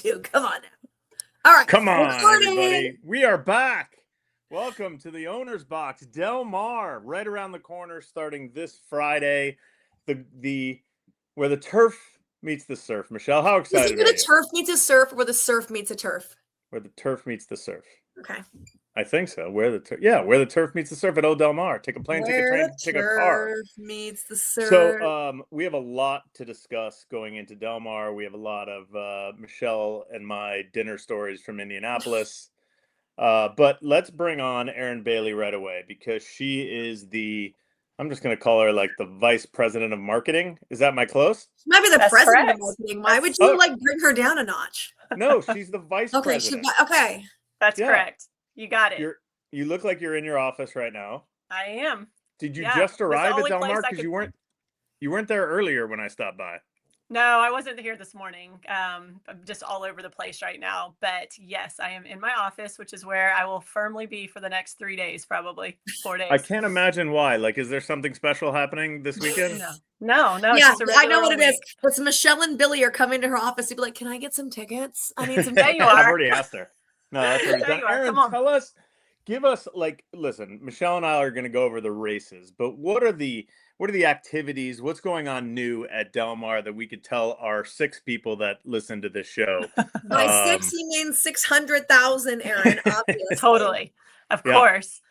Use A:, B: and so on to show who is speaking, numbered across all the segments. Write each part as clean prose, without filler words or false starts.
A: too. Come on now. All right.
B: Come on, everybody. We are back. Welcome to the Owner's Box. Del Mar, right around the corner, starting this Friday. The where the turf meets the surf. Michelle, how excited
A: Is it where
B: are
A: the
B: you?
A: turf meets a surf or where the surf meets a turf?
B: Where the turf meets the surf.
A: Okay.
B: I think so. Where the turf meets the surf at Del Mar. Take a plane, take a train, take a car.
A: Turf meets the surf.
B: So we have a lot to discuss going into Del Mar. We have a lot of Michelle and my dinner stories from Indianapolis. But let's bring on Erin Bailey right away because she is I'm just going to call her like the vice president of marketing. Is that my close?
A: She might be the
C: That's
A: president
C: correct.
A: of marketing. Why would you bring her down a notch?
B: No, she's the vice president.
A: Okay.
C: That's correct. You got it.
B: You look like you're in your office right now.
C: I am.
B: Did you just arrive at Del Mar? Because you weren't there earlier when I stopped by.
C: No, I wasn't here this morning. I'm just all over the place right now. But yes, I am in my office, which is where I will firmly be for the next 3 days, probably 4 days.
B: I can't imagine why. Like, is there something special happening this weekend?
C: No.
A: Yeah, I know what it is. It's Michelle and Billy are coming to her office to be like, "Can I get some tickets? I need some."
C: There you are.
B: I've already asked her. No, that's already done. Erin, give us listen. Michelle and I are going to go over the races, but what are the activities? What's going on new at Del Mar that we could tell our 6 people that listen to this show?
A: By 6, he means 600,000, Erin. Obviously.
C: Totally, of course.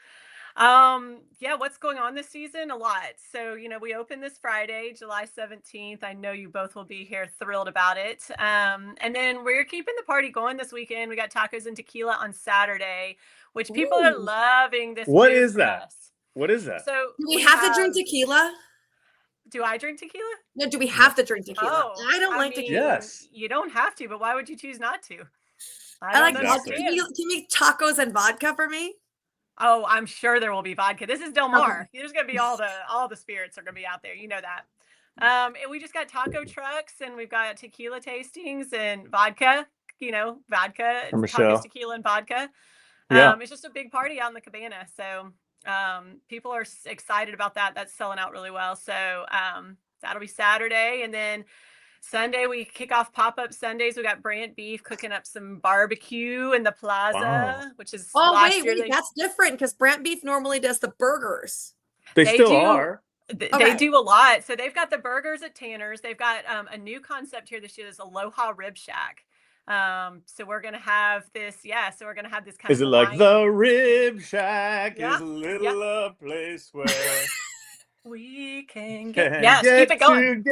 C: What's going on this season? A lot. So, we open this Friday, July 17th. I know you both will be here thrilled about it. And then we're keeping the party going this weekend. We got tacos and tequila on Saturday, which people are loving this.
B: What is that? What is that?
C: So
A: do we have to drink tequila?
C: Do I drink tequila?
A: No, do we have to drink tequila? I don't like tequila.
B: Yes.
C: You don't have to, but why would you choose not to?
A: I like vodka. Can you make tacos and vodka for me?
C: Oh, I'm sure there will be vodka. This is Del Mar. Okay. There's going to be all the spirits are going to be out there. You know that. And we just got taco trucks and we've got tequila tastings and vodka, vodka, tacos, tequila, and vodka. It's just a big party out in the cabana. So people are excited about that. That's selling out really well. So that'll be Saturday. And then Sunday, we kick off pop-up Sundays. We got Brant Beef cooking up some barbecue in the plaza, which is
A: that's different because Brant Beef normally does the burgers.
B: They still are.
C: They do a lot. So they've got the burgers at Tanner's. They've got a new concept here this year. There's Aloha Rib Shack. So we're gonna have this. Yeah. So we're gonna have this kind of.
B: Is it like the Rib Shack is a little place where
C: we can get. Yes, keep it going.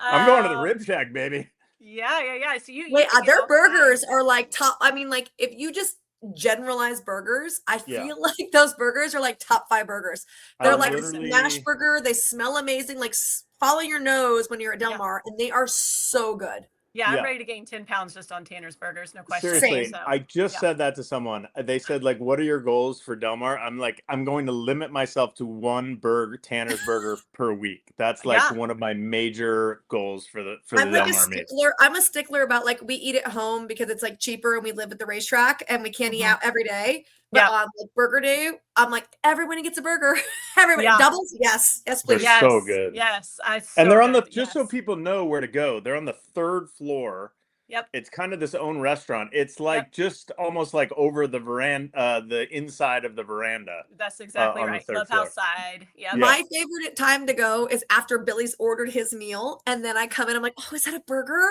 B: I'm going to the Rib Shack, baby.
C: Yeah. So you
A: wait. Their burgers are like top. I mean, like if you just generalize burgers, I feel like those burgers are like top 5 burgers. They're like a smash burger. They smell amazing. Like follow your nose when you're at Del Mar, and they are so good.
C: Yeah, I'm ready to gain 10 pounds just on Tanner's burgers. No question.
B: Seriously, I just said that to someone. They said, like, what are your goals for Del Mar? I'm like, I'm going to limit myself to 1 Tanner's burger per week. That's like one of my major goals for the Del Mar meet.
A: I'm a stickler about like we eat at home because it's like cheaper and we live at the racetrack and we can't eat out every day. But on like burger day, I'm like, everybody gets a burger. Everybody doubles. Yes, please.
B: They're so good.
C: Yes.
B: And they're on just so people know where to go. They're on the 3rd floor.
C: Yep.
B: It's kind of this own restaurant. It's like just almost like over the veranda, the inside of the veranda.
C: That's exactly right. Clubhouse side. Yeah.
A: My favorite time to go is after Billy's ordered his meal, and then I come in. I'm like, oh, is that a burger?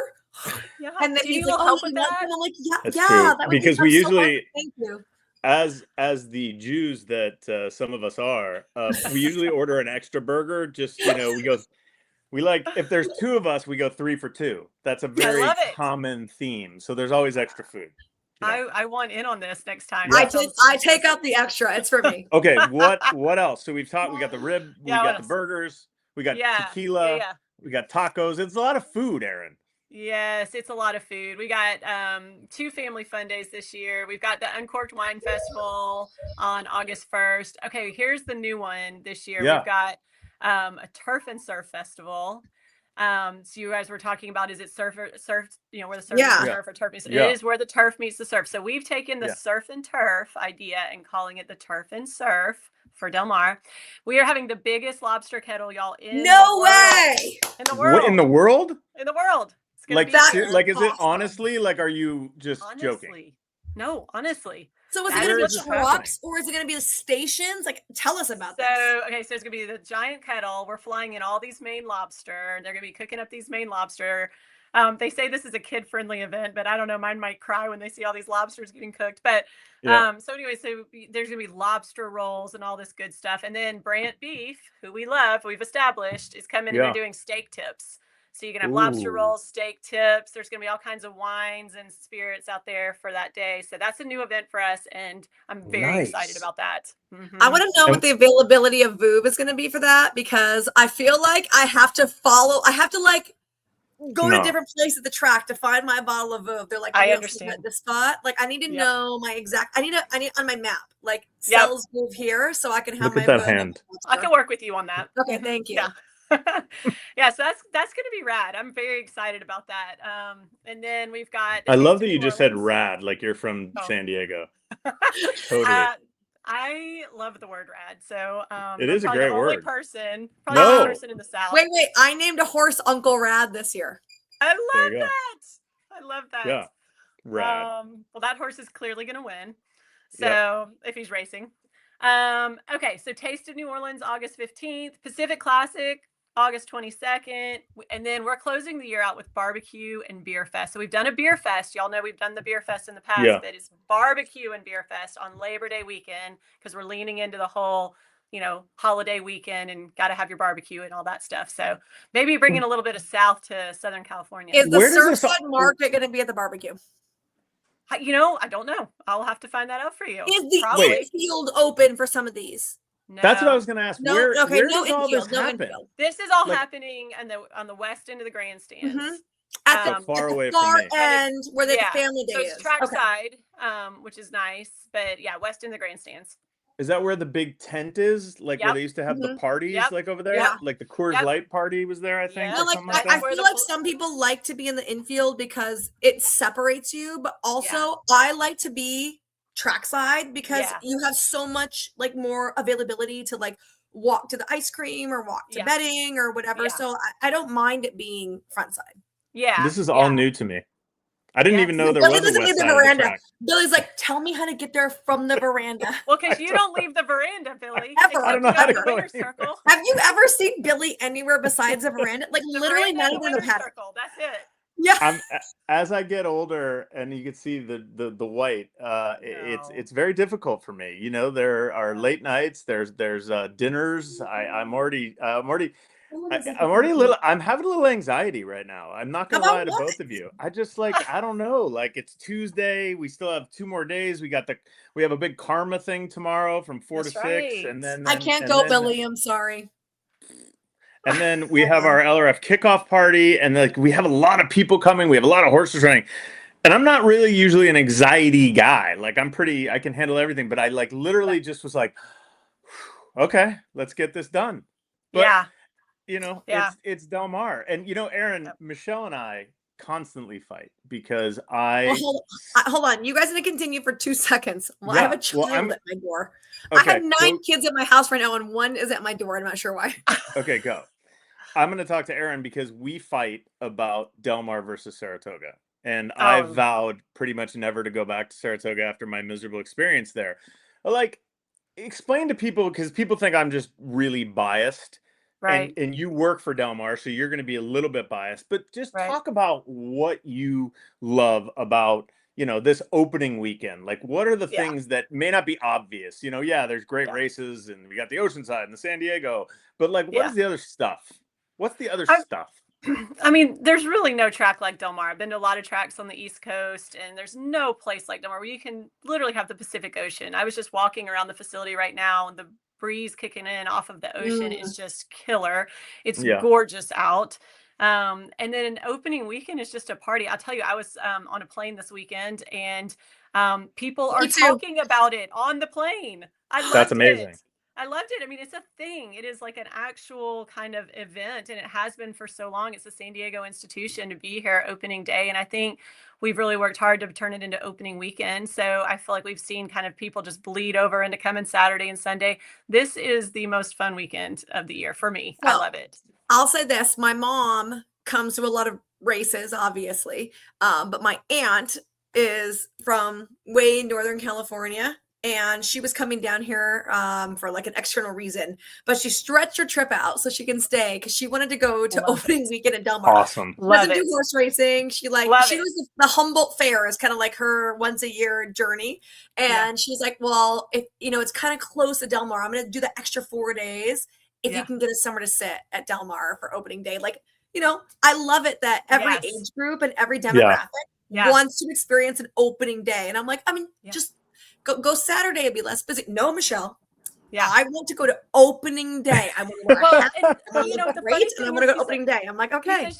C: Yeah.
A: And then he's like,
C: help with that?
A: And I'm like,
B: That's
A: true.
B: Because we usually,
A: thank you.
B: As the Jews that some of us are, we usually order an extra burger. Just we like if there's 2 of us, we go 3 for 2. That's a very common theme. So there's always extra food.
C: I want in on this next time.
A: I take out the extra. It's for me.
B: Okay, what else? So we've talked. We got the rib. We got the burgers. We got tequila. We got tacos. It's a lot of food, Erin.
C: Yes, it's a lot of food. We got 2 family fun days this year. We've got the Uncorked Wine Festival on August 1st. Okay, here's the new one this year. We've got a Turf and Surf Festival. So you guys were talking about, is it surf, where the surf meets the turf or turf meets it is where the turf meets the surf. So we've taken the surf and turf idea and calling it the Turf and Surf for Del Mar. We are having the biggest lobster kettle, y'all, in the world.
B: In the world?
C: In the world. It's gonna
B: Like,
C: be
B: like, is it
A: awesome.
B: honestly, like, are you just joking?
C: honestly. No, honestly.
A: So is it
C: That
A: going
B: Where
A: to
B: is
A: be
B: this
A: trucks or is it going to be the stations? Like, tell us about this.
C: Okay, so it's gonna be the giant kettle. We're flying in all these Maine lobster. They're gonna be cooking up these Maine lobster. They say this is a kid-friendly event, but I don't know. Mine might cry when they see all these lobsters getting cooked. But
B: Yeah.
C: so anyway, there's gonna be lobster rolls and all this good stuff. And then Brant Beef, who we love, we've established, is coming and they're
B: Yeah.
C: doing steak tips. So you can have lobster
B: Ooh.
C: rolls, steak tips. There's going to be all kinds of wines and spirits out there for that day. So that's a new event for us, and I'm very excited
B: Nice.
C: about that.
A: I want to know what the availability of Voob is going to be for that, because I feel like I have to like go to different places at the track to find my bottle of Voob. They're like,
C: I
A: "We don't
C: understand.
A: at this spot." Like, I need to
C: Yep.
A: know my exact. I need on my map, like
C: Yep.
A: sells Voob here, so I can have
B: Look
A: my
B: at that
A: Voob.
B: hand.
C: I can work with you on that.
A: Okay, thank you.
C: Yeah. Yeah, so that's going to be rad. I'm very excited about that. And then we've got.
B: I love
C: Taste of
B: that you
C: New
B: just said
C: Orleans.
B: rad, like you're from
C: Oh.
B: San Diego. Totally.
C: I love the word rad. So
B: It
C: I'm
B: is a
C: probably
B: great
C: the only
B: word.
C: person,
B: No.
C: person in the South.
A: Wait, I named a horse Uncle Rad this year.
C: I
B: There
C: love
B: you go.
C: that. I love that.
B: Yeah. Rad.
C: Well, that horse is clearly going to win. So
B: Yep.
C: if he's racing. Okay, so Taste of New Orleans, August 15th, Pacific Classic, August 22nd. And then we're closing the year out with barbecue and beer fest. So we've done a beer fest. Y'all know we've done the beer fest in the past,
B: Yeah.
C: but it's barbecue and beer fest on Labor Day weekend because we're leaning into the whole, holiday weekend and got to have your barbecue and all that stuff. So maybe bringing a little bit of South to Southern California.
A: Is the
B: Where does this-
A: Surfside Market going to be at the barbecue?
C: I don't know. I'll have to find that out for you.
A: Is the
C: Probably.
A: infield open for some of these?
C: No.
B: That's what I was going to ask.
A: No,
B: Where
A: okay,
B: does all this
A: infield, no
B: happen?
A: infield.
C: This is all
B: Like-
C: happening on the west end of the grandstands.
A: Mhm. At
B: So
A: the,
B: far
A: at the
B: away from
A: far
B: me.
A: end where the
C: Yeah.
A: family day
C: So it's
A: is.
C: trackside, which is nice. But yeah, west end of the grandstands.
B: Is that where the big tent is? Like where
C: Yep.
B: they used to have the
A: Mhm.
B: parties,
C: Yep.
B: like over there?
A: Yeah.
B: Like the Coors
C: Yep.
B: Light party was there, I think,
C: Yeah.
A: No,
B: or
A: like
B: something like
A: I
B: that.
C: Where
A: feel
C: the
A: like some people like to be in the infield because it separates you, but also I like to be trackside because
C: Yeah.
A: you have so much like more availability to like walk to the ice cream or walk to
C: Yeah.
A: bedding or whatever.
C: Yeah.
A: So I don't mind it being front side.
C: Yeah.
B: This is all
C: yeah.
B: new to me. I didn't
C: Yeah,
B: even know there
A: Billy
B: was a
A: doesn't
B: west
A: leave the
B: side of the
A: veranda.
B: track.
A: Billy's like, tell me how to get there from the veranda.
C: Well, because
B: I
C: you don't leave the veranda, Billy.
A: Ever.
B: I don't know how to
C: the
B: go
C: winner's
B: anywhere.
C: circle.
A: Have you ever seen Billy anywhere besides the veranda? Like
C: The
A: literally
C: veranda
A: not
C: and the
A: even in the
C: winner's
A: paddock.
C: circle. That's it.
A: Yeah.
B: As I get older and you can see the white, it's very difficult for me. There are late nights. There's dinners. I'm already I'm having a little anxiety right now. I'm not gonna
A: About
B: lie to
A: what?
B: both of you. I just I don't know. Like it's Tuesday. We still have 2 more days. We have a big karma thing tomorrow from 4
C: That's
B: to 6,
C: right.
B: and then
A: I can't
B: and
A: go,
B: then-
A: Billy. I'm sorry.
B: And then we have our LRF kickoff party, and we have a lot of people coming. We have a lot of horses running. And I'm not really usually an anxiety guy. Like I can handle everything, but I literally just was like, okay, let's get this done. But
C: Yeah.
B: it's Del Mar. And Erin, Michelle and I constantly fight because
A: Well, hold on. You guys need to continue for 2 seconds. Well, I have a child at my door. I have 9 kids at my house right now, and one is at my door. I'm not sure why.
B: Okay, go. I'm going to talk to Erin because we fight about Del Mar versus Saratoga. And I vowed pretty much never to go back to Saratoga after my miserable experience there. Explain to people, because people think I'm just really biased.
C: Right.
B: And you work for Del Mar, so you're going to be a little bit biased. But just talk about what you love about, this opening weekend. Like, what are the things that may not be obvious? There's great races, and we got the Oceanside and the San Diego. But, what is the other stuff? What's the other stuff?
C: I mean, there's really no track like Del Mar. I've been to a lot of tracks on the East Coast, and there's no place like Del Mar where you can literally have the Pacific Ocean. I was just walking around the facility right now, and the breeze kicking in off of the ocean is just killer. It's gorgeous out. And then an opening weekend is just a party. I'll tell you, I was on a plane this weekend, and people are talking about it on the plane.
B: That's amazing.
C: I loved it. I mean, it's a thing. It is like an actual kind of event, and it has been for so long. It's the San Diego institution to be here opening day. And I think we've really worked hard to turn it into opening weekend. So I feel like we've seen kind of people just bleed over into coming Saturday and Sunday. This is the most fun weekend of the year for me. I love it.
A: I'll say this. My mom comes to a lot of races, obviously. But my aunt is from way Northern California, and she was coming down here for like an external reason, but she stretched her trip out so she can stay because she wanted to go to opening weekend at Del Mar.
B: Awesome.
A: She doesn't do horse racing. She was the Humboldt Fair is kind of like her once a year journey. And she's like, well, if it's kind of close to Del Mar, I'm going to do the extra 4 days if you can get us somewhere to sit at Del Mar for opening day. Like, I love it that every age group and every demographic wants to experience an opening day. And I'm like, just go Saturday and be less busy. No, Michelle. Yeah, I want to go to opening day. I want to wear a hat. And I'm going to go to opening day. I'm like, okay.
C: Because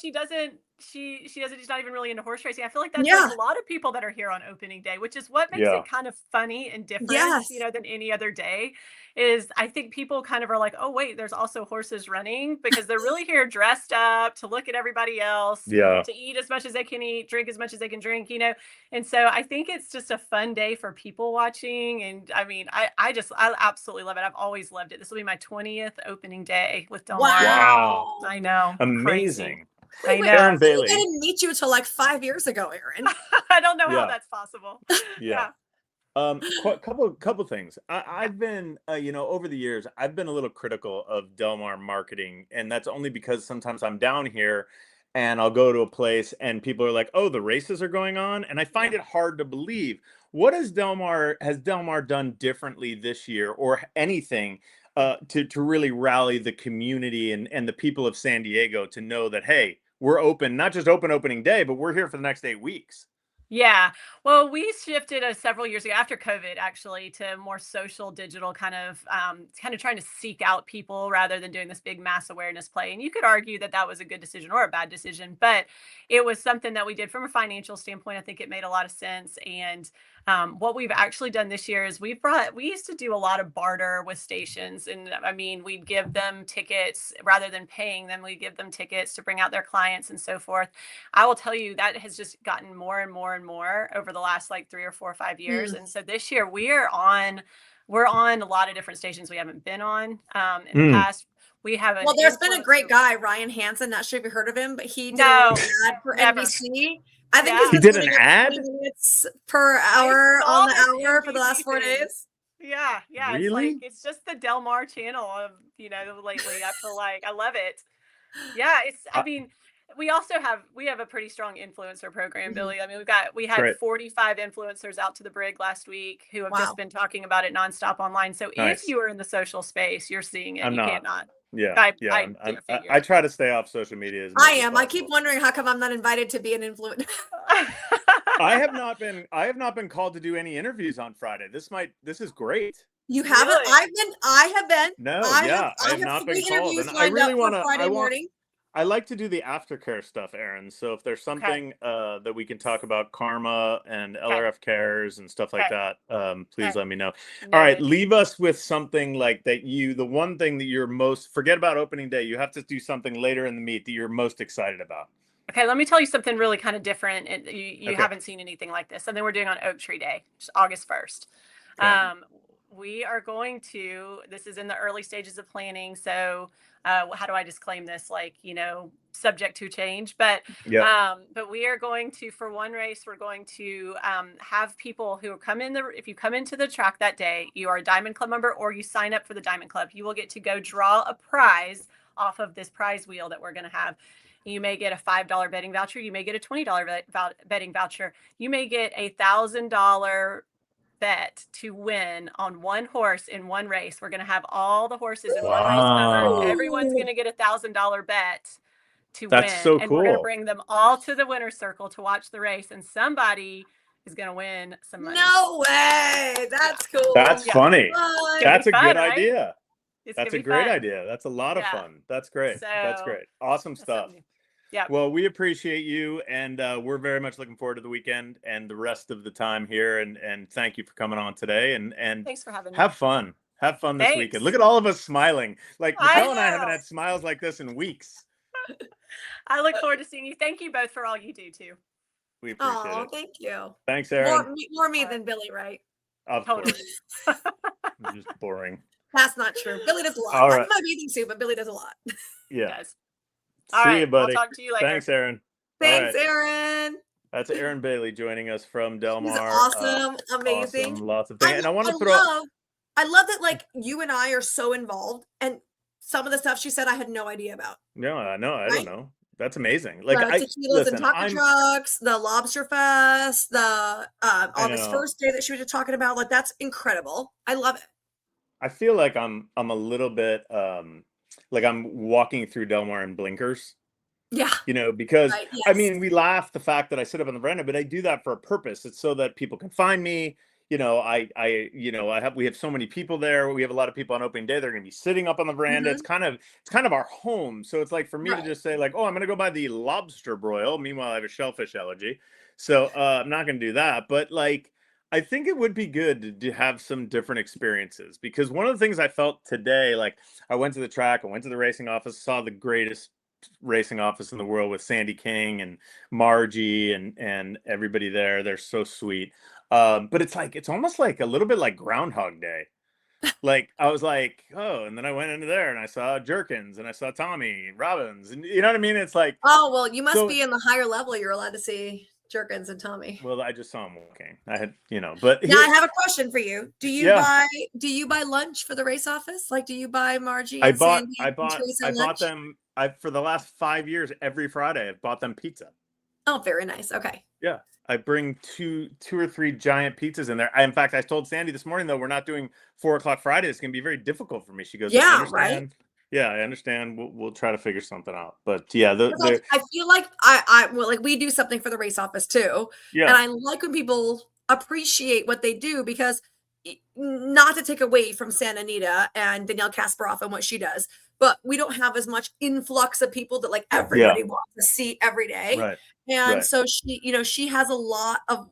C: she's not even really into horse racing. I feel like that's like a lot of people that are here on opening day, which is what makes it kind of funny and different, than any other day. Is I think people kind of are like, oh wait, there's also horses running, because they're really here dressed up to look at everybody else, to eat as much as they can eat, drink as much as they can drink, And so I think it's just a fun day for people watching. And I mean, I absolutely love it. I've always loved it. This will be my 20th opening day with Del Mar.
B: Wow.
C: I know.
B: Amazing.
C: I know.
B: Erin Bailey.
A: I didn't meet you until like 5 years ago, Erin.
C: I don't know how that's possible.
B: Couple things. I've been, over the years, I've been a little critical of Del Mar marketing, and that's only because sometimes I'm down here and I'll go to a place and people are like, "Oh, the races are going on," and I find it hard to believe. What has Del Mar done differently this year, or anything, to really rally the community and the people of San Diego to know that, hey, we're open, not just opening day, but we're here for the next 8 weeks?
C: Yeah. Well, we shifted several years ago after COVID, actually, to more social, digital kind of trying to seek out people rather than doing this big mass awareness play. And you could argue that that was a good decision or a bad decision, but it was something that we did from a financial standpoint. I think it made a lot of sense. And what we've actually done this year is we used to do a lot of barter with stations. And I mean, we'd give them tickets rather than paying them. We'd give them tickets to bring out their clients and so forth. I will tell you that has just gotten more and more and more over the last like 3 or 4 or 5 years. And so this year we're on a lot of different stations we haven't been on in the past. We have
A: there's been a great guy, Ryan Hansen. Not sure if you heard of him, but he did an ad for NBC. I think
B: he did an ad
A: 20 minutes per hour on the hour for the last 4 days.
C: Yeah.
B: Really?
C: It's just the Del Mar channel of, lately. I feel like I love it. Yeah, I mean, we have a pretty strong influencer program, Billy. I mean, we had 45 influencers out to the Brig last week who have just been talking about it nonstop online. So if you are in the social space, you're seeing it. Can't not.
B: Yeah, I try to stay off social media as much as possible.
A: I keep wondering how come I'm not invited to be an influencer.
B: I have not been called to do any interviews on Friday. This is great.
A: You haven't?
C: Really?
A: I have been.
B: No, I have not been called. And I really want to.
A: Friday morning.
B: I like to do the aftercare stuff, Erin. So if there's something that we can talk about, karma and LRF cares and stuff like that, please let me know. All right, leave us with something like that. The one thing that you're forget about opening day. You have to do something later in the meet that you're most excited about.
C: Okay, let me tell you something really kind of different. You haven't seen anything like this. Something we're doing on Oak Tree Day, which is August 1st. Okay. We are going to, this is in the early stages of planning. So how do I disclaim this? Like, subject to change, but we are going to, for one race, we're going to have people who come if you come into the track that day, you are a Diamond Club member or you sign up for the Diamond Club, you will get to go draw a prize off of this prize wheel that we're going to have. You may get a $5 betting voucher. You may get a $20 betting voucher. You may get $1,000 bet to win on one horse in one race. We're going to have all the horses in one race covered. Everyone's going to get $1,000 bet to win.
B: So cool.
C: And we're going to bring them all to the winner's circle to watch the race, and somebody is going to win some money.
A: No way. That's cool.
B: That's funny. That's a good
C: idea.
B: That's a great idea. That's a lot of fun. That's great. That's great. Awesome stuff.
C: Yeah.
B: Well, we appreciate you, and we're very much looking forward to the weekend and the rest of the time here. And thank you for coming on today. And
C: thanks for having me.
B: Have fun. Have fun this weekend. Look at all of us smiling. Like Michelle and I haven't had smiles like this in weeks.
C: I look forward to seeing you. Thank you both for all you do too.
B: We appreciate it.
A: Oh, thank you.
B: Thanks, Erin.
A: More me than Billy, right?
B: Of course. Just boring.
A: That's not true. Billy does a lot.
B: All right.
A: I'm not bathing suit, but Billy does a lot.
B: Yeah.
C: Yes.
B: See you, buddy.
C: I'll talk to you later.
B: Thanks, Erin.
A: Thanks, Erin.
B: That's Erin Bailey joining us from Del
A: She's
B: Mar.
A: awesome, amazing.
B: Awesome, lots of things. And I want to
A: I love that, like, you and I are so involved, and some of the stuff she said I had no idea about.
B: No, I don't know. That's amazing.
A: Like, tequilas and taco trucks, the lobster fest, the August 1st day that she was just talking about. Like, that's incredible. I love it.
B: I feel like I'm a little bit like I'm walking through Del Mar in blinkers.
A: Yeah.
B: You know, because
A: right, yes.
B: I mean, we laugh the fact that I sit up on the veranda, but I do that for a purpose. It's so that people can find me. You know, we have so many people there. We have a lot of people on opening day. They're going to be sitting up on the veranda. It's kind of our home. So it's like for me to just say like, oh, I'm going to go buy the lobster broil. Meanwhile, I have a shellfish allergy. So I'm not going to do that. But like, I think it would be good to have some different experiences, because one of the things I felt today, like I went to the track, I went to the racing office, saw the greatest racing office in the world with Sandy King and Margie and everybody there. They're so sweet. But it's almost like a little bit like Groundhog Day. Like I was like, oh, and then I went into there and I saw Jerkins and I saw Tommy Robbins, and you know what I mean? It's like,
A: oh, well, you must be in the higher level. You're allowed to see Jerkins and Tommy.
B: Well, I just saw him walking. I had, but
A: now I have a question for you. Do you buy lunch for the race office? Like, do you buy Margie and Sandy and Teresa
B: I bought them. For the last 5 years, every Friday, I've bought them pizza.
A: Oh, very nice. Okay.
B: Yeah. I bring two or three giant pizzas in there. In fact, I told Sandy this morning, though, we're not doing 4 o'clock Friday. It's going to be very difficult for me. She goes,
A: yeah, right.
B: Yeah, I understand. We'll try to figure something out. But yeah,
A: I feel like like we do something for the race office too. Yeah. And I like when people appreciate what they do, because not to take away from Santa Anita and Danielle Kasparov and what she does, but we don't have as much influx of people that like everybody wants to see every day.
B: Right.
A: And so she has a lot of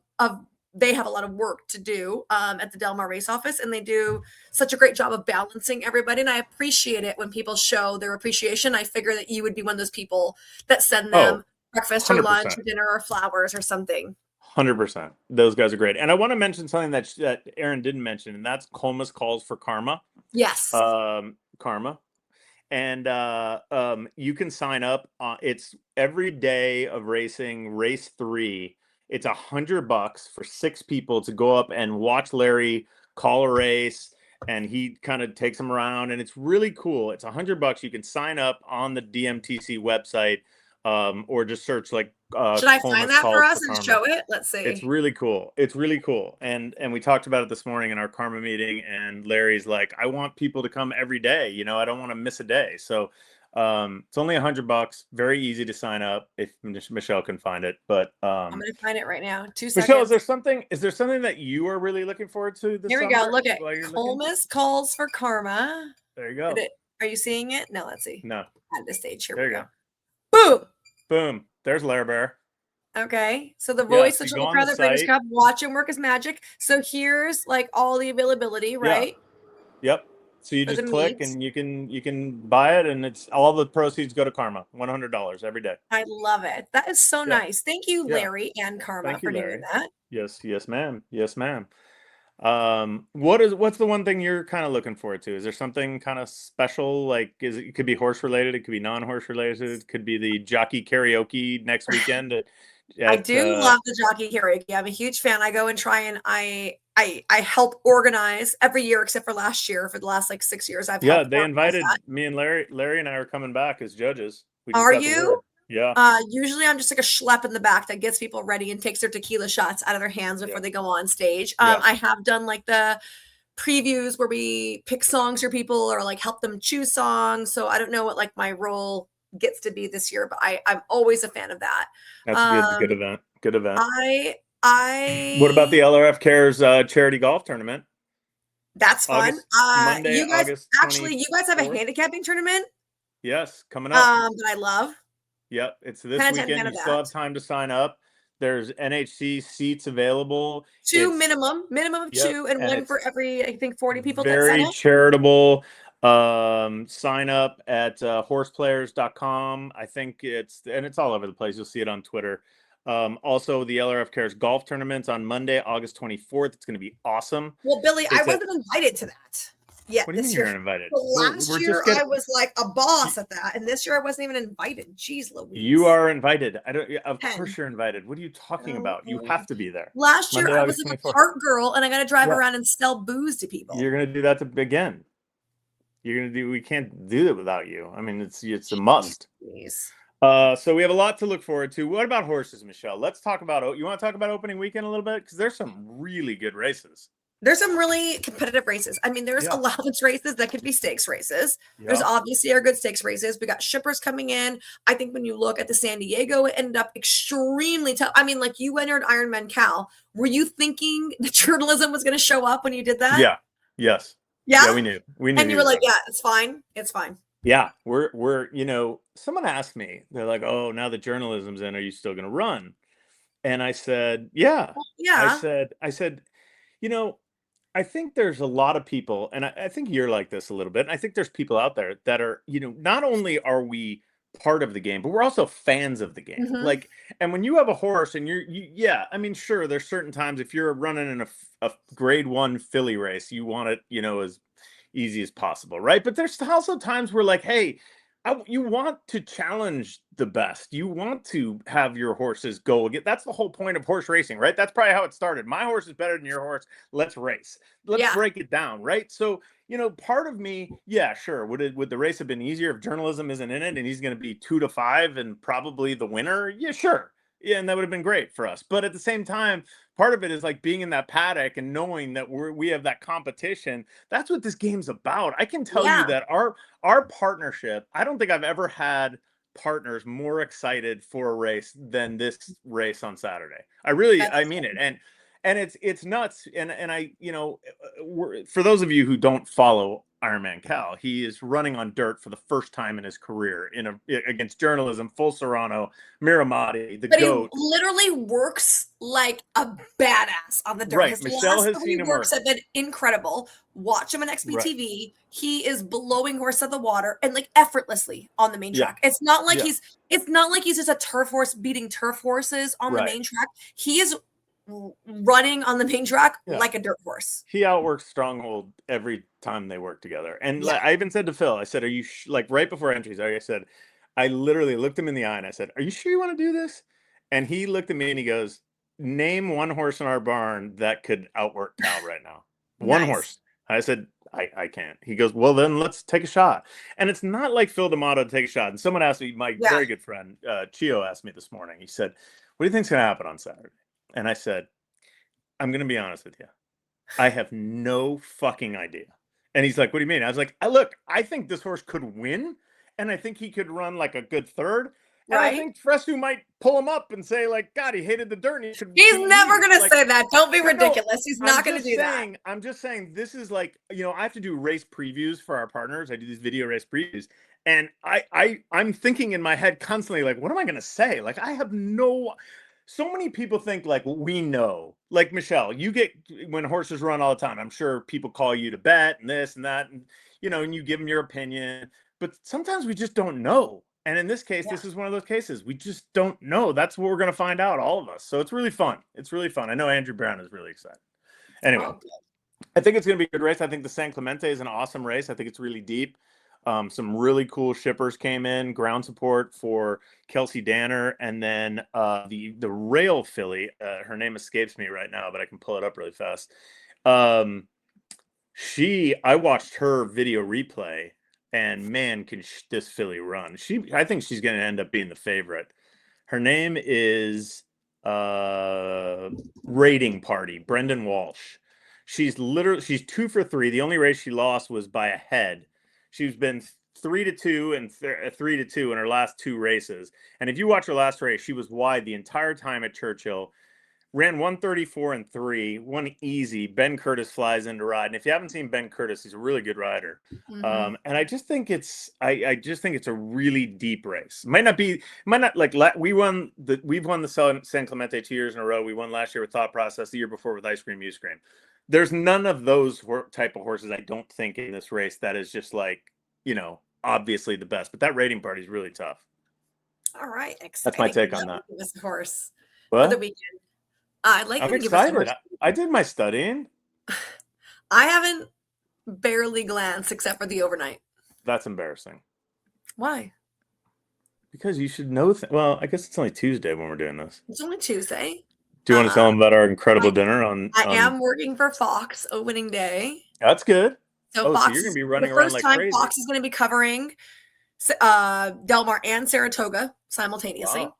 A: they have a lot of work to do at the Del Mar race office, and they do such a great job of balancing everybody. And I appreciate it when people show their appreciation. I figure that you would be one of those people that send them breakfast 100%. Or lunch or dinner or flowers or something.
B: 100%. Those guys are great. And I want to mention something that Erin didn't mention, and that's Coma's Calls for Karma.
A: Yes.
B: Karma. And you can sign up. It's every day of racing, race 3. It's $100 for 6 people to go up and watch Larry call a race, and he kind of takes them around, and it's really cool. It's $100. You can sign up on the DMTC website, or just search like.
A: Should I find that for us and show it? Let's see.
B: It's really cool. It's really cool. And we talked about it this morning in our Karma meeting, and Larry's like, I want people to come every day. I don't want to miss a day. So it's only $100. Very easy to sign up if Michelle can find it. But
A: I'm going to find it right now. 2 seconds.
B: Michelle, is there something that you are really looking forward to this
A: Here we
B: summer?
A: Go. Look at Coma's Calls for Karma.
B: There you go.
A: Are you seeing it? No, let's see.
B: No.
A: At this stage. Here
B: there
A: we
B: go.
A: Boom.
B: Boom. There's Lair Bear.
A: Okay. So the voice of Triple Crown, the Breeders' Cup, watch him work his magic. So here's like all the availability, right?
B: Yeah. Yep. So you just click and you can buy it, and it's all the proceeds go to Karma. $100 every day.
A: I love it. That is so nice. Thank you, Larry and Karma, for doing that.
B: Yes, ma'am. Yes, ma'am. What's the one thing you're kind of looking forward to? Is there something kind of special? Like, it could be horse related, it could be non-horse related, it could be the jockey karaoke next weekend.
A: I do love the jockey karaoke. I'm a huge fan. I go and try and I help organize every year except for last year. For the last like 6 years, I've helped
B: they invited me and Larry. Larry and I are coming back as judges.
A: Are you?
B: Yeah.
A: Usually I'm just like a schlep in the back that gets people ready and takes their tequila shots out of their hands before they go on stage. I have done like the previews where we pick songs for people or like help them choose songs. So I don't know what like my role gets to be this year, but I'm always a fan of that.
B: That's good event. Good event. What about the LRF Cares charity golf tournament?
A: That's fun.
B: Monday,
A: you guys
B: August
A: you guys have a handicapping tournament?
B: Yes, coming up.
A: That I love.
B: Yep, it's this weekend. You still have time to sign up. There's NHC seats available.
A: 2 minimum of 2, and 1 for every, I think, 40 people.
B: Very charitable. Sign up at horseplayers.com. I think it's all over the place. You'll see it on Twitter. Also, the LRF Cares golf tournament's on Monday, August 24th. It's going to be awesome.
A: Well, Billy, I wasn't invited to that. Yeah,
B: What do you mean you're uninvited?
A: Last year I was like a boss at that, and this year I wasn't even invited. Jeez Louise.
B: You are invited. Of course you're invited. What are you talking about? You have to be there.
A: Last year I was like a park girl, and I got to drive around and sell booze to people.
B: You're gonna do that again. We can't do it without you. I mean, it's a must. So we have a lot to look forward to. What about horses, Michelle? Let's talk about. You want to talk about opening weekend a little bit, because there's some really good races.
A: There's some really competitive races. I mean, there's allowance races that could be stakes races. There's obviously our good stakes races. We got shippers coming in. I think when you look at the San Diego, it ended up extremely tough. I mean, like, you entered Ironman Cal. Were you thinking the journalism was going to show up when you did that?
B: Yeah. Yes.
A: Yeah.
B: Yeah, we knew.
A: And you were like, yeah, it's fine. It's fine.
B: Yeah. We're, someone asked me, they're like, oh, now that journalism's in, are you still going to run? And I said, yeah.
A: Yeah.
B: I said, I think there's a lot of people, and I think you're like this a little bit. And I think there's people out there that are, not only are we part of the game, but we're also fans of the game. Like, and when you have a horse and I mean, sure, there's certain times if you're running in a grade 1 filly race, you want it, as easy as possible, right? But there's also times where, like, hey, you want to challenge the best. You want to have your horses go again. That's the whole point of horse racing, right? That's probably how it started. My horse is better than your horse. Let's race. Let's break it down, right? So, part of me, yeah, sure. Would the race have been easier if journalism isn't in it and he's going to be 2 to 5 and probably the winner? Yeah, sure. Yeah, and that would have been great for us. But at the same time, part of it is like being in that paddock and knowing that we have that competition. That's what this game's about. I can tell you that our partnership, I don't think I've ever had partners more excited for a race than this race on Saturday. I mean it. And it's nuts. And I, for those of you who don't follow Ironman Cal, he is running on dirt for the first time in his career against journalism, full Serrano, Miramati,
A: but GOAT. He literally works like a badass on the dirt.
B: Right.
A: His
B: Michelle has seen him work.
A: Have been incredible. Watch him on XBTV. Right. He is blowing horse out of the water and like effortlessly on the main track. It's not like he's just a turf horse beating turf horses on the main track. He is running on the main track like a dirt horse.
B: He outworks Stronghold every time they work together. And I even said to Phil, I said, are you like right before entries? I literally looked him in the eye and I said, are you sure you want to do this? And he looked at me and he goes, name one horse in our barn that could outwork Cal right now. One horse. I said, I can't. He goes, well, then let's take a shot. And it's not like Phil D'Amato to take a shot. And someone asked me, my very good friend, Chio, asked me this morning. He said, what do you think's going to happen on Saturday? And I said, I'm going to be honest with you. I have no fucking idea. And he's like, what do you mean? I was like, look, I think this horse could win. And I think he could run like a good third. And I think Fresu might pull him up and say, like, God, he hated the dirt. And
A: he's never going to say that. Don't be ridiculous. He's not going to do that.
B: I'm just saying, this is like, I have to do race previews for our partners. I do these video race previews. And I'm thinking in my head constantly, like, what am I going to say? Like, I have so many people think like we know, like Michelle, when horses run all the time, I'm sure people call you to bet and this and that, and and you give them your opinion, but sometimes we just don't know. And in this case, this is one of those cases we just don't know. That's what we're going to find out, all of us. So it's really fun. I know Andrew Brown is really excited. Anyway, I think it's going to be a good race. I think the San Clemente is an awesome race. I think it's really deep. Some really cool shippers came in, ground support for Kelsey Danner, and then the rail filly. Her name escapes me right now, but I can pull it up really fast. I watched her video replay, and man, can this filly run! I think she's going to end up being the favorite. Her name is Rating Party, Brendan Walsh. She's 2 for 3. The only race she lost was by a head. She's been 3-2 and 3-2 in her last 2 races. And if you watch her last race, she was wide the entire time at Churchill. Ran 134 and 3, one easy. Ben Curtis flies in to ride. And if you haven't seen Ben Curtis, he's a really good rider. And I just think it's a really deep race. Might not like we've won the San Clemente 2 years in a row. We won last year with Thought Process, the year before with Ice Cream Uscream. There's none of those type of horses, I don't think, in this race that is just like, obviously the best. But that Rating Party is really tough.
A: All right. Exciting.
B: That's my take on that.
A: This horse
B: what?
A: For the weekend. I'm
B: excited. I did my studying.
A: I haven't barely glance except for the overnight.
B: That's embarrassing.
A: Why?
B: Because you should know. Well, I guess it's only Tuesday when we're doing this.
A: It's only Tuesday.
B: Do you want to tell them about our incredible dinner on?
A: I am working for Fox opening day.
B: That's good.
A: So
B: so you're going to be running around like crazy.
A: Fox is going to be covering Del Mar and Saratoga simultaneously.
B: Wow.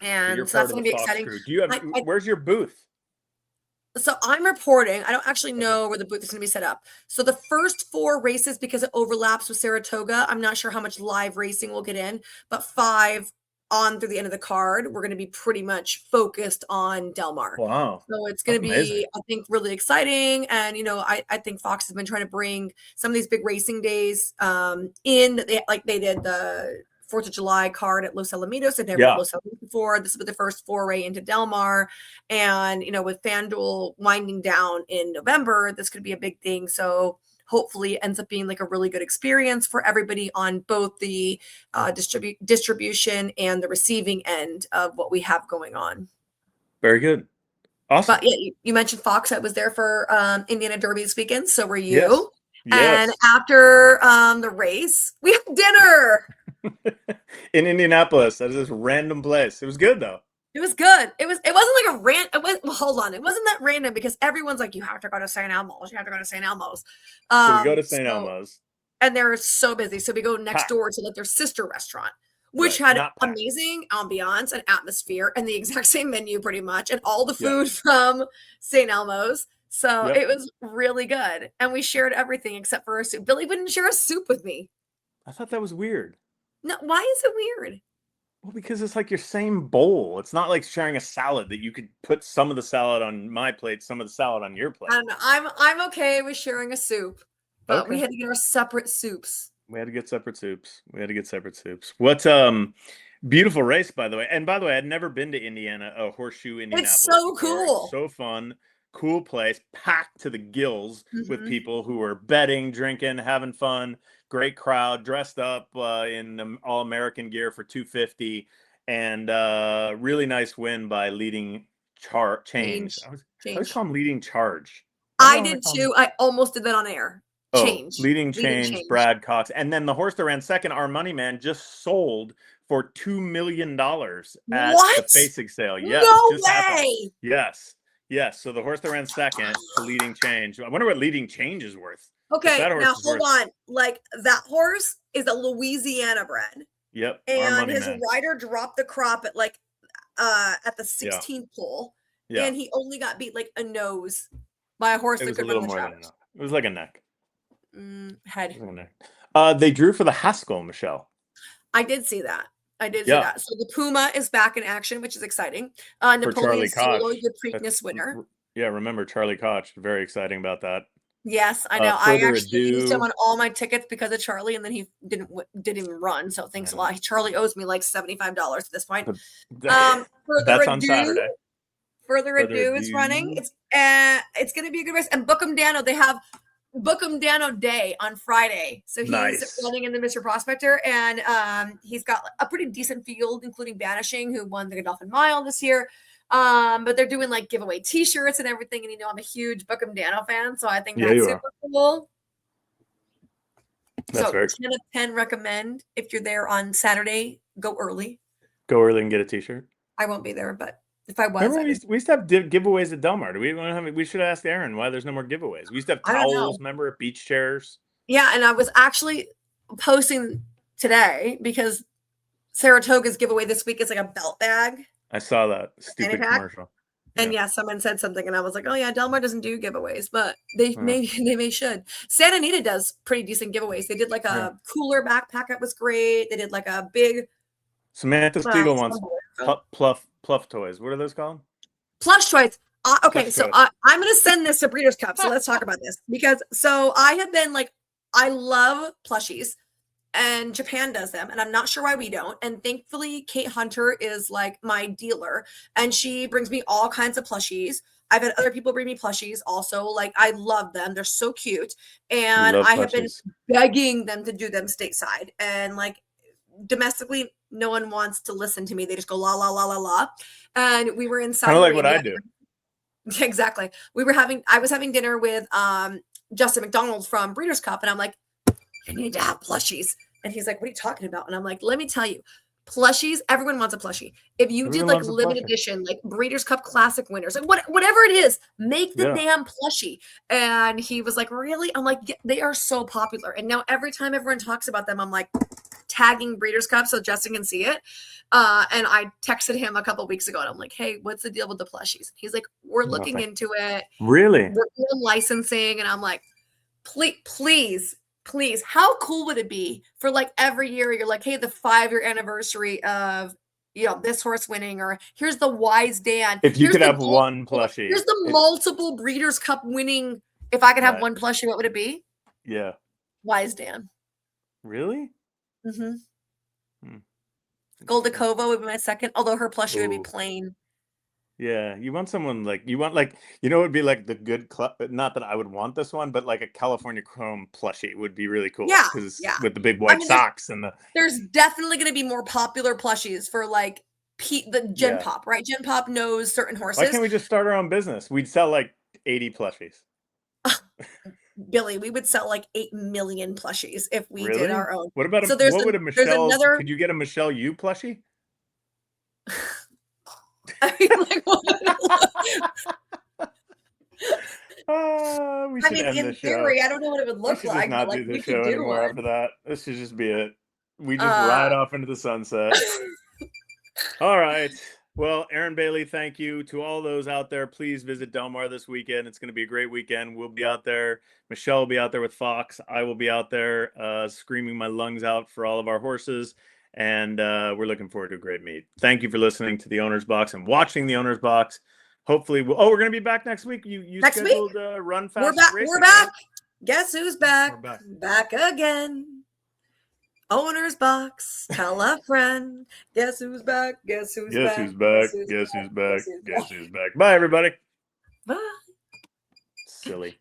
A: And so that's going to be exciting.
B: Crew. Do you have? Where's your booth?
A: So I'm reporting. I don't actually know where the booth is going to be set up. So the first 4 races, because it overlaps with Saratoga, I'm not sure how much live racing we'll get in, but 5 on through the end of the card, we're going to be pretty much focused on Del Mar.
B: Wow.
A: So it's going to be, I think, really exciting. And, I think Fox has been trying to bring some of these big racing days in, like they did the 4th of July card at Los Alamitos. They've never Los Alamitos before. This was the first foray into Del Mar. And, with FanDuel winding down in November, this could be a big thing. So hopefully it ends up being like a really good experience for everybody on both the distribution and the receiving end of what we have going on.
B: Very good. Awesome.
A: But yeah, you mentioned Fox. I was there for Indiana Derby this weekend. So were you.
B: Yes.
A: And after the race, we had dinner.
B: In Indianapolis. That is this random place. It was good though.
A: It was good. It wasn't like a hold on. It wasn't that random because everyone's like, you have to go to St. Elmo's. You have to go to St. Elmo's.
B: So we go to St. Elmo's.
A: And they're so busy. So we go next door to like their sister restaurant, which had amazing ambiance and atmosphere and the exact same menu pretty much. And all the food from St. Elmo's. So it was really good. And we shared everything except for a soup. Billy wouldn't share a soup with me.
B: I thought that was weird.
A: No, why is it weird?
B: Well, because it's like your same bowl. It's not like sharing a salad that you could put some of the salad on my plate, some of the salad on your plate.
A: I don't know. I'm okay with sharing a soup, but we had to get our separate soups.
B: We had to get separate soups. What beautiful race, by the way. And by the way, I'd never been to Indiana, Horseshoe, Indianapolis.
A: It's so cool.
B: It's so fun. Cool place, packed to the gills with people who were betting, drinking, having fun. Great crowd, dressed up in all-American gear for $250, and really nice win by Leading Change. I always call him Leading Charge.
A: I did too. I almost did that on air.
B: Leading Change, Brad Cox. And then the horse that ran second, Our Money Man, just sold for $2 million at the facing sale. Yes,
A: no way!
B: Yes. So the horse that ran second to Leading Change. I wonder what Leading Change is worth.
A: Okay, now hold on. Like that horse is a Louisiana bred.
B: Yep.
A: And his rider dropped the crop at like at the 16th pole. Yeah. And he only got beat like a nose by a horse that could run the track.
B: It was like a neck.
A: Head.
B: They drew for the Haskell, Michelle.
A: I did see that. So the Puma is back in action, which is exciting. Napoleon Solo, the Preakness winner.
B: Yeah, remember Charlie Koch. Very exciting about that.
A: Yes, I know. I actually used him on all my tickets because of Charlie, and then he didn't even run. So thanks a lot. Charlie owes me like $75 at this point.
B: That's on Saturday.
A: Further Ado is running. It's going to be a good race. And Bookham Dano, they have Bookham Dano Day on Friday. So he's running in the Mr. Prospector, and he's got a pretty decent field, including Banishing, who won the Godolphin Mile this year. But they're doing like giveaway t-shirts and everything. And I'm a huge Bookham Dano fan. So I think that's super cool.
B: That's very
A: 10 of 10 recommend if you're there on Saturday, go early.
B: Go early and get a t-shirt.
A: I won't be there, but if I was,
B: we used to have giveaways at Del Mar. We should ask Erin why there's no more giveaways. We used to have towels, remember, beach chairs.
A: Yeah, and I was actually posting today because Saratoga's giveaway this week is like a belt bag.
B: I saw that stupid commercial.
A: And someone said something, and I was like, "Oh yeah, Del Mar doesn't do giveaways, but they may should." Santa Anita does pretty decent giveaways. They did like a cooler backpack that was great. They did like a big.
B: Samantha Siegel wants pluff toys. What are those called?
A: Plush toys. Okay, so I'm going to send this to Breeders' Cup. So let's talk about this because I have been like, I love plushies. And Japan does them, and I'm not sure why we don't. And thankfully, Kate Hunter is like my dealer, and she brings me all kinds of plushies. I've had other people bring me plushies also. Like, I love them. They're so cute. And I have been begging them to do them stateside. And like domestically, no one wants to listen to me. They just go la, la, la, la, la. And we were inside.
B: Kind of like what I do.
A: Exactly. I was having dinner with Justin McDonald from Breeders' Cup. And I'm like, you need to have plushies. And he's like, what are you talking about? And I'm like, let me tell you, plushies, everyone wants a plushie. If you did like limited edition, like Breeders' Cup Classic winners, like whatever it is, make the damn plushie. And he was like, really? I'm like, yeah, they are so popular. And now every time everyone talks about them, I'm like tagging Breeders' Cup so Justin can see it. And I texted him a couple weeks ago and I'm like, hey, what's the deal with the plushies? He's like, we're looking into it.
B: Really?
A: We're doing licensing. And I'm like, please, how cool would it be for like every year you're like, hey, the 5-year anniversary of, you know, this horse winning, or here's the Wise Dan.
B: If you could have one plushie.
A: Here's the multiple Breeders' Cup winning. If I could have one plushie, what would it be?
B: Yeah.
A: Wise Dan.
B: Really?
A: Mm-hmm. Goldakova would be my second, although her plushie would be plain.
B: Yeah, you want someone like, you want like, you know, it would be like the good club. Not that I would want this one, but like a California Chrome plushie would be really cool.
A: Yeah,
B: because with the big white socks and the.
A: There's definitely going to be more popular plushies for like the Gen Pop, right? Gen Pop knows certain horses.
B: Why can't we just start our own business? We'd sell like 80 plushies.
A: Billy, we would sell like 8 million plushies if we did our own.
B: What about what would a Michelle? Could you get a Michelle Yu plushie?
A: I mean, like, in theory, I don't know what it would look like.
B: Just not
A: like,
B: do the show anymore after that. This should just be it. We just ride off into the sunset. All right. Well, Erin Bailey, thank you. To all those out there, please visit Del Mar this weekend. It's going to be a great weekend. We'll be out there. Michelle will be out there with Fox. I will be out there screaming my lungs out for all of our horses. And we're looking forward to a great meet. Thank you for listening to the Owner's Box and watching the Owner's Box. Hopefully, we're going to be back next week. You
A: next
B: scheduled
A: week?
B: Run Fast Racing.
A: We're back. Right? Guess who's back?
B: We're back.
A: Back again. Owner's Box. Tell a friend. Guess who's back? Guess who's back?
B: Guess who's back? Guess who's back? Guess who's back? Bye, everybody.
A: Bye.
B: Silly.